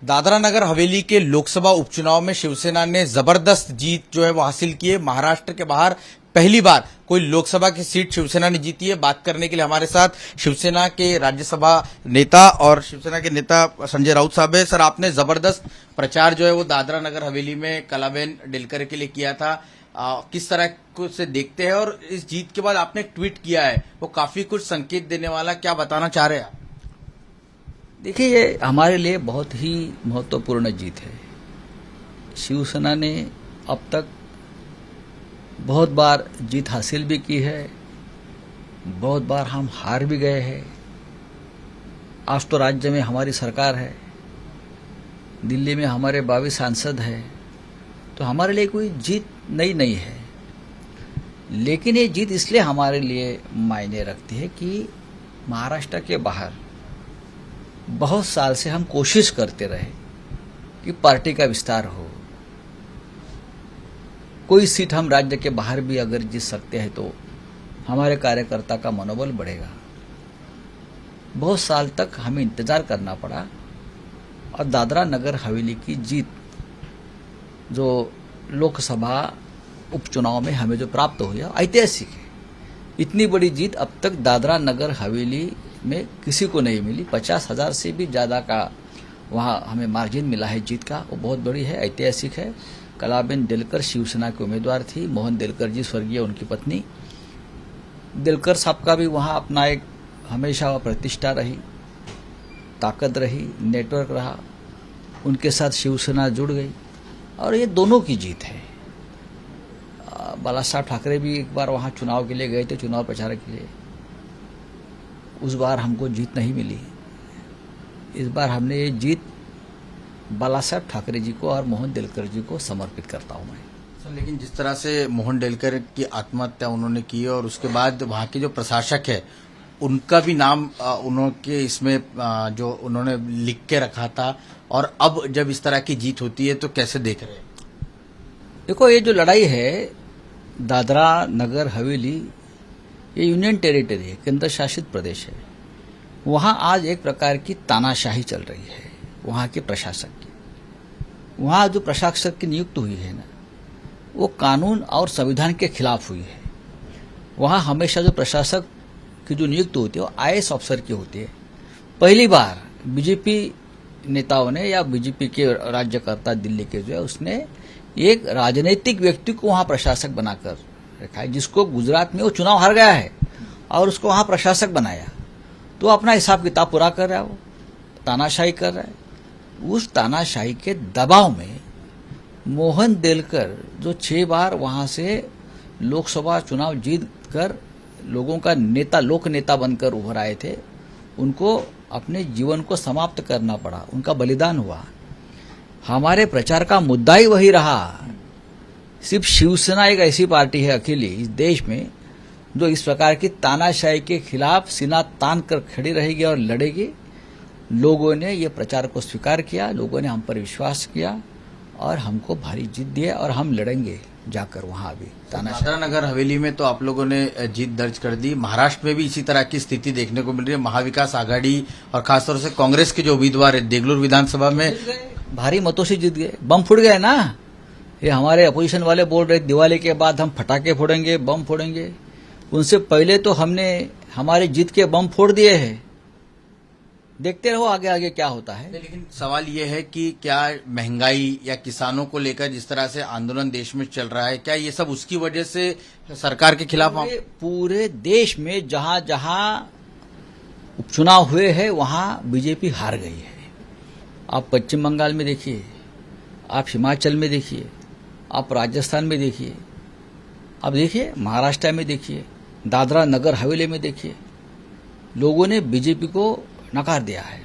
दादरा नगर हवेली के लोकसभा उपचुनाव में शिवसेना ने जबरदस्त जीत जो है वो हासिल की है। महाराष्ट्र के बाहर पहली बार कोई लोकसभा की सीट शिवसेना ने जीती है। बात करने के लिए हमारे साथ शिवसेना के राज्यसभा नेता और शिवसेना के नेता संजय राउत साहब है। सर, आपने जबरदस्त प्रचार जो है वो दादरा नगर हवेली में कलाबेन डेलकर के लिए किया था। किस तरह को से देखते हैं और इस जीत के बाद आपने एक ट्वीट किया है वो काफी कुछ संकेत देने वाला, क्या बताना चाह रहे हैं आप? देखिए, ये हमारे लिए बहुत ही महत्वपूर्ण जीत है। शिवसेना ने अब तक बहुत बार जीत हासिल भी की है, बहुत बार हम हार भी गए हैं। आज तो राज्य में हमारी सरकार है, दिल्ली में हमारे 22 सांसद हैं, तो हमारे लिए कोई जीत नई नहीं है। लेकिन ये जीत इसलिए हमारे लिए मायने रखती है कि महाराष्ट्र के बाहर बहुत साल से हम कोशिश करते रहे कि पार्टी का विस्तार हो, कोई सीट हम राज्य के बाहर भी अगर जीत सकते हैं तो हमारे कार्यकर्ता का मनोबल बढ़ेगा। बहुत साल तक हमें इंतजार करना पड़ा और दादरा नगर हवेली की जीत जो लोकसभा उपचुनाव में हमें जो प्राप्त हुई है ऐतिहासिक है। इतनी बड़ी जीत अब तक दादरा नगर हवेली में किसी को नहीं मिली। 50,000 से भी ज्यादा का वहां हमें मार्जिन मिला है जीत का, वो बहुत बड़ी है, ऐतिहासिक है। कलाबेन डेलकर शिवसेना के उम्मीदवार थी। मोहन डेलकर जी स्वर्गीय, उनकी पत्नी डेलकर साहब का भी वहां अपना एक हमेशा प्रतिष्ठा रही, ताकत रही, नेटवर्क रहा, उनके साथ शिवसेना जुड़ गई और ये दोनों की जीत है। बालासाहेब ठाकरे भी एक बार वहां चुनाव के लिए गए थे, चुनाव प्रचार के लिए। उस बार हमको जीत नहीं मिली। इस बार हमने ये जीत बालासाहेब ठाकरे जी को और मोहन डेलकर जी को समर्पित करता हूं मैं। सर, लेकिन जिस तरह से मोहन डेलकर की आत्महत्या उन्होंने की और उसके बाद वहां के जो प्रशासक है उनका भी नाम उन्होंने इसमें जो उन्होंने लिख के रखा था, और अब जब इस तरह की जीत होती है तो कैसे देख रहे हैं? देखो, ये जो लड़ाई है दादरा नगर हवेली, ये यूनियन टेरिटरी है, केंद्र शासित प्रदेश है। वहां आज एक प्रकार की तानाशाही चल रही है वहां के प्रशासक की। वहां जो प्रशासक की नियुक्ति हुई है ना, वो कानून और संविधान के खिलाफ हुई है। वहां हमेशा जो प्रशासक की जो नियुक्ति होती है वो आईएएस अफसर की होती है। पहली बार बीजेपी नेताओं ने या बीजेपी के राज्यकर्ता दिल्ली के जो है उसने एक राजनीतिक व्यक्ति को वहां प्रशासक बनाकर रखा है, जिसको गुजरात में वो चुनाव हार गया है और उसको वहां प्रशासक बनाया। तो अपना हिसाब किताब पूरा कर रहा है, वो तानाशाही कर रहा है। उस तानाशाही के दबाव में मोहन डेलकर जो 6 बार वहां से लोकसभा चुनाव जीत कर लोगों का नेता, लोक नेता बनकर उभर आए थे, उनको अपने जीवन को समाप्त करना पड़ा, उनका बलिदान हुआ। हमारे प्रचार का मुद्दा ही वही रहा। सिर्फ शिवसेना एक ऐसी पार्टी है अकेली इस देश में जो इस प्रकार की तानाशाही के खिलाफ सीना तान कर खड़ी रहेगी और लड़ेगी। लोगों ने ये प्रचार को स्वीकार किया, लोगों ने हम पर विश्वास किया और हमको भारी जीत दी है और हम लड़ेंगे जाकर वहां भी। दादरा नगर हवेली में तो आप लोगों ने जीत दर्ज कर दी। महाराष्ट्र में भी इसी तरह की स्थिति देखने को मिल रही है। महाविकास आघाड़ी और खासतौर से कांग्रेस के जो उम्मीदवार है देगलूर विधानसभा में भारी मतों से जीत गए। बम फूट गए ना, ये हमारे अपोजिशन वाले बोल रहे दिवाली के बाद हम पटाखे फोड़ेंगे, बम फोड़ेंगे। उनसे पहले तो हमने हमारी जीत के बम फोड़ दिए हैं। देखते रहो आगे आगे क्या होता है। लेकिन सवाल ये है कि क्या महंगाई या किसानों को लेकर जिस तरह से आंदोलन देश में चल रहा है, क्या ये सब उसकी वजह से सरकार के खिलाफ? पूरे देश में जहां जहां उपचुनाव हुए हैं वहां बीजेपी हार गई है। आप पश्चिम बंगाल में देखिए, आप हिमाचल में देखिए, आप राजस्थान में देखिए, आप देखिए महाराष्ट्र में देखिए, दादरा नगर हवेली में देखिए, लोगों ने बीजेपी को नकार दिया है।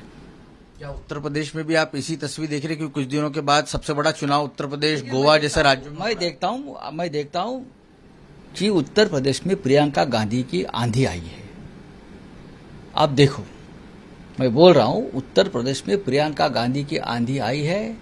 क्या उत्तर प्रदेश में भी आप इसी तस्वीर देख रहे हैं? क्योंकि कुछ दिनों के बाद सबसे बड़ा चुनाव उत्तर प्रदेश, गोवा जैसे राज्यों में मैं देखता हूं कि उत्तर प्रदेश में प्रियंका गांधी की आंधी आई है। आप देखो, मैं बोल रहा हूं उत्तर प्रदेश में प्रियंका गांधी की आंधी आई है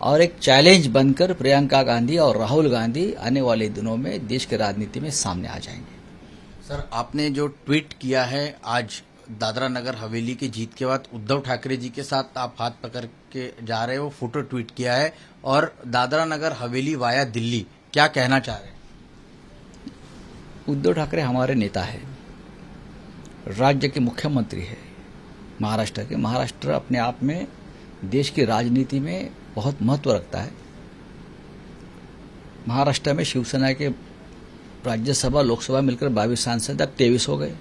और एक चैलेंज बनकर प्रियंका गांधी और राहुल गांधी आने वाले दिनों में देश की राजनीति में सामने आ जाएंगे। सर, आपने जो ट्वीट किया है आज दादरा नगर हवेली की जीत के बाद उद्धव ठाकरे जी के साथ आप हाथ पकड़ के जा रहे हो, फोटो ट्वीट किया है और दादरा नगर हवेली वाया दिल्ली, क्या कहना चाह रहे हैं? उद्धव ठाकरे हमारे नेता है, राज्य के मुख्यमंत्री है महाराष्ट्र के। महाराष्ट्र अपने आप में देश की राजनीति में बहुत महत्व रखता है। महाराष्ट्र में शिवसेना के राज्यसभा लोकसभा मिलकर 22 सांसद, अब 23 हो गए।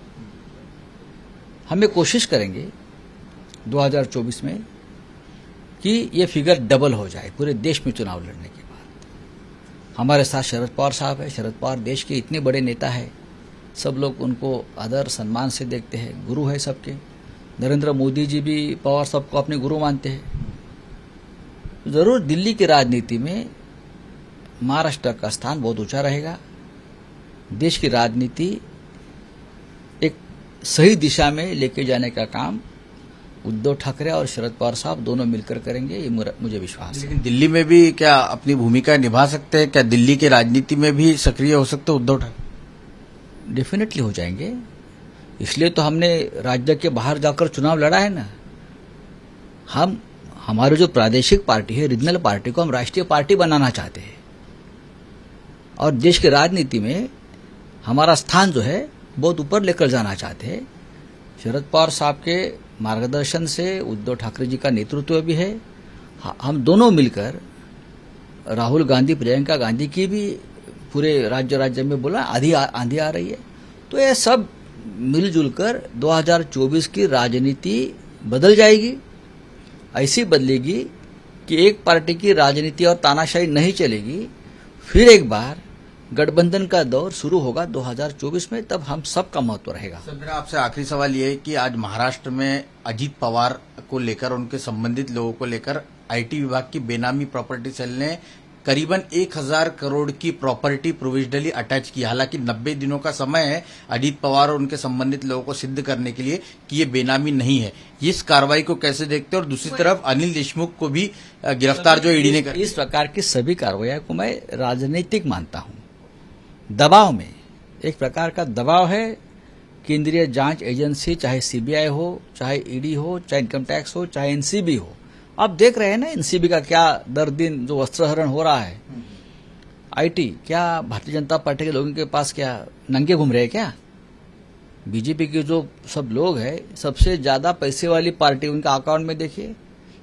हमें कोशिश करेंगे 2024 में कि ये फिगर डबल हो जाए पूरे देश में चुनाव लड़ने के बाद। हमारे साथ शरद पवार साहब है। शरद पवार देश के इतने बड़े नेता है, सब लोग उनको आदर सम्मान से देखते हैं, गुरु है सबके। नरेंद्र मोदी जी भी पवार साहब को अपने गुरु मानते हैं। जरूर दिल्ली की राजनीति में महाराष्ट्र का स्थान बहुत ऊंचा रहेगा। देश की राजनीति एक सही दिशा में लेके जाने का काम उद्धव ठाकरे और शरद पवार साहब दोनों मिलकर करेंगे, ये मुझे विश्वास है। लेकिन दिल्ली में भी क्या अपनी भूमिका निभा सकते हैं? क्या दिल्ली की राजनीति में भी सक्रिय हो सकते हैं उद्धव ठाकरे? डेफिनेटली हो जाएंगे। इसलिए तो हमने राज्य के बाहर जाकर चुनाव लड़ा है ना। हमारे जो प्रादेशिक पार्टी है, रीजनल पार्टी को हम राष्ट्रीय पार्टी बनाना चाहते हैं और देश की राजनीति में हमारा स्थान जो है बहुत ऊपर लेकर जाना चाहते हैं। शरद पवार साहब के मार्गदर्शन से उद्धव ठाकरे जी का नेतृत्व भी है। हम दोनों मिलकर राहुल गांधी, प्रियंका गांधी की भी पूरे राज्य में बोला आंधी आ रही है। तो ये सब मिलजुल कर 2024 की राजनीति बदल जाएगी। ऐसी बदलेगी कि एक पार्टी की राजनीति और तानाशाही नहीं चलेगी। फिर एक बार गठबंधन का दौर शुरू होगा 2024 में, तब हम सबका महत्व रहेगा। सर, मेरा आपसे आखिरी सवाल ये है कि आज महाराष्ट्र में अजीत पवार को लेकर, उनके संबंधित लोगों को लेकर आईटी विभाग की बेनामी प्रॉपर्टी सेल ने करीबन 1000 करोड़ की प्रॉपर्टी प्रोविजनली अटैच की। हालांकि 90 दिनों का समय है अजीत पवार और उनके संबंधित लोगों को सिद्ध करने के लिए कि ये बेनामी नहीं है। इस कार्रवाई को कैसे देखते हैं? और दूसरी तरफ अनिल देशमुख को भी गिरफ्तार जो ईडी ने कर, इस प्रकार की सभी कार्रवाई को मैं राजनीतिक मानता हूं। दबाव में, एक प्रकार का दबाव है। केंद्रीय जांच एजेंसी, चाहे सीबीआई हो, चाहे ईडी हो, चाहे इनकम टैक्स हो, चाहे एनसीबी हो। आप देख रहे हैं ना एनसीबी का क्या दर दिन जो वस्त्रहरण हो रहा है। आईटी क्या भारतीय जनता पार्टी के लोगों के पास क्या नंगे घूम रहे हैं क्या? बीजेपी के जो सब लोग हैं, सबसे ज्यादा पैसे वाली पार्टी उनका अकाउंट में देखिए,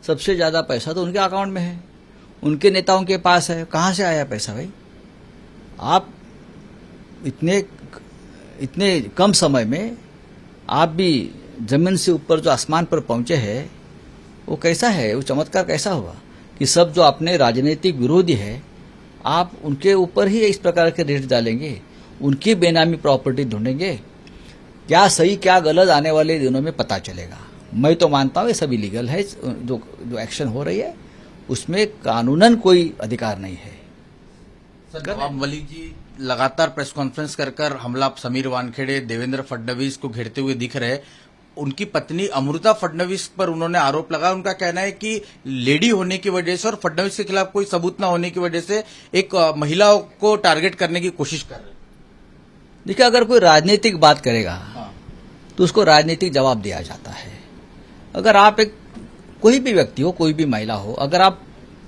सबसे ज्यादा पैसा तो उनके अकाउंट में है, उनके नेताओं के पास है। कहां से आया पैसा भाई? आप इतने कम समय में आप भी जमीन से ऊपर जो आसमान पर पहुंचे हैं, वो कैसा है? वो चमत्कार कैसा हुआ कि सब जो अपने राजनीतिक विरोधी है, आप उनके ऊपर ही इस प्रकार के रेट डालेंगे, उनकी बेनामी प्रॉपर्टी ढूंढेंगे? क्या सही क्या गलत आने वाले दिनों में पता चलेगा। मैं तो मानता हूं ये सब इलीगल है। जो एक्शन हो रही है उसमें कानूनन कोई अधिकार नहीं है। सर, नवाब मलिक जी लगातार प्रेस कॉन्फ्रेंस कर हमला समीर वानखेड़े, देवेंद्र फडणवीस को घेरते हुए दिख रहे। उनकी पत्नी अमृता फडणवीस पर उन्होंने आरोप लगाया। उनका कहना है कि लेडी होने की वजह से और फडणवीस के खिलाफ कोई सबूत न होने की वजह से एक महिला को टारगेट करने की कोशिश कर रहे। देखिए, अगर कोई राजनीतिक बात करेगा तो उसको राजनीतिक जवाब दिया जाता है। अगर आप कोई भी व्यक्ति हो, कोई भी महिला हो, अगर आप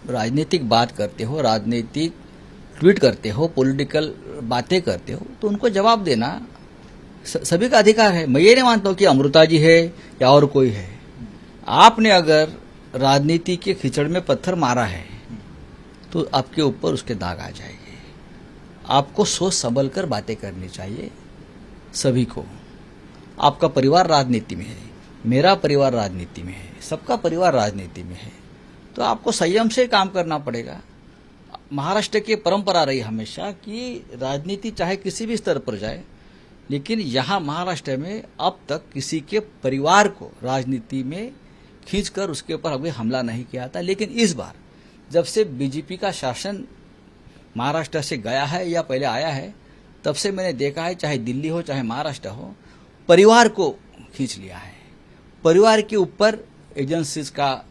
राजनीतिक बात करते हो, राजनीतिक ट्वीट करते हो, पॉलिटिकल बातें करते हो, तो उनको जवाब देना सभी का अधिकार है। मैं ये नहीं मानता हूं कि अमृता जी है या और कोई है। आपने अगर राजनीति के खिचड़ में पत्थर मारा है तो आपके ऊपर उसके दाग आ जाएंगे। आपको सोच संभल कर बातें करनी चाहिए सभी को। आपका परिवार राजनीति में है, मेरा परिवार राजनीति में है, सबका परिवार राजनीति में है, तो आपको संयम से काम करना पड़ेगा। महाराष्ट्र की परंपरा रही हमेशा कि राजनीति चाहे किसी भी स्तर पर जाए, लेकिन यहाँ महाराष्ट्र में अब तक किसी के परिवार को राजनीति में खींचकर उसके ऊपर अभी हमला नहीं किया था। लेकिन इस बार जब से बीजेपी का शासन महाराष्ट्र से गया है या पहले आया है, तब से मैंने देखा है, चाहे दिल्ली हो चाहे महाराष्ट्र हो, परिवार को खींच लिया है। परिवार के ऊपर एजेंसीज का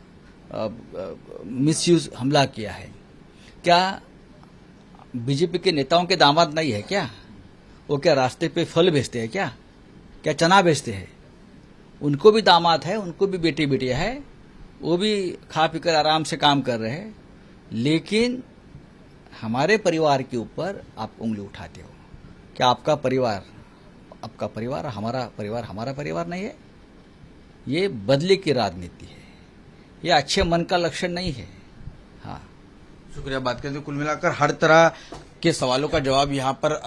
मिसयूज हमला किया है। क्या बीजेपी के नेताओं के दामाद नहीं है क्या? वो क्या रास्ते पे फल बेचते हैं क्या चना बेचते हैं? उनको भी दामाद है, उनको भी बेटी बेटियां है, वो भी खा पी कर आराम से काम कर रहे हैं, लेकिन हमारे परिवार के ऊपर आप उंगली उठाते हो। क्या आपका परिवार हमारा परिवार नहीं है? ये बदले की राजनीति है, ये अच्छे मन का लक्षण नहीं है। हाँ, शुक्रिया। बात करते हैं, कुल मिलाकर हर तरह के सवालों का जवाब यहाँ पर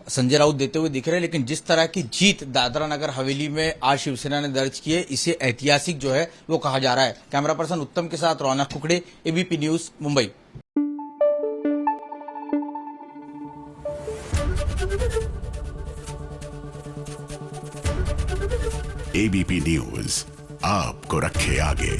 संजय राउत देते हुए दिख रहे हैं, लेकिन जिस तरह की जीत दादरा नगर हवेली में आज शिवसेना ने दर्ज की है, इसे ऐतिहासिक जो है वो कहा जा रहा है। कैमरा पर्सन उत्तम के साथ Raunak Kukde, ABP News, Mumbai. ABP News आपको रखे आगे।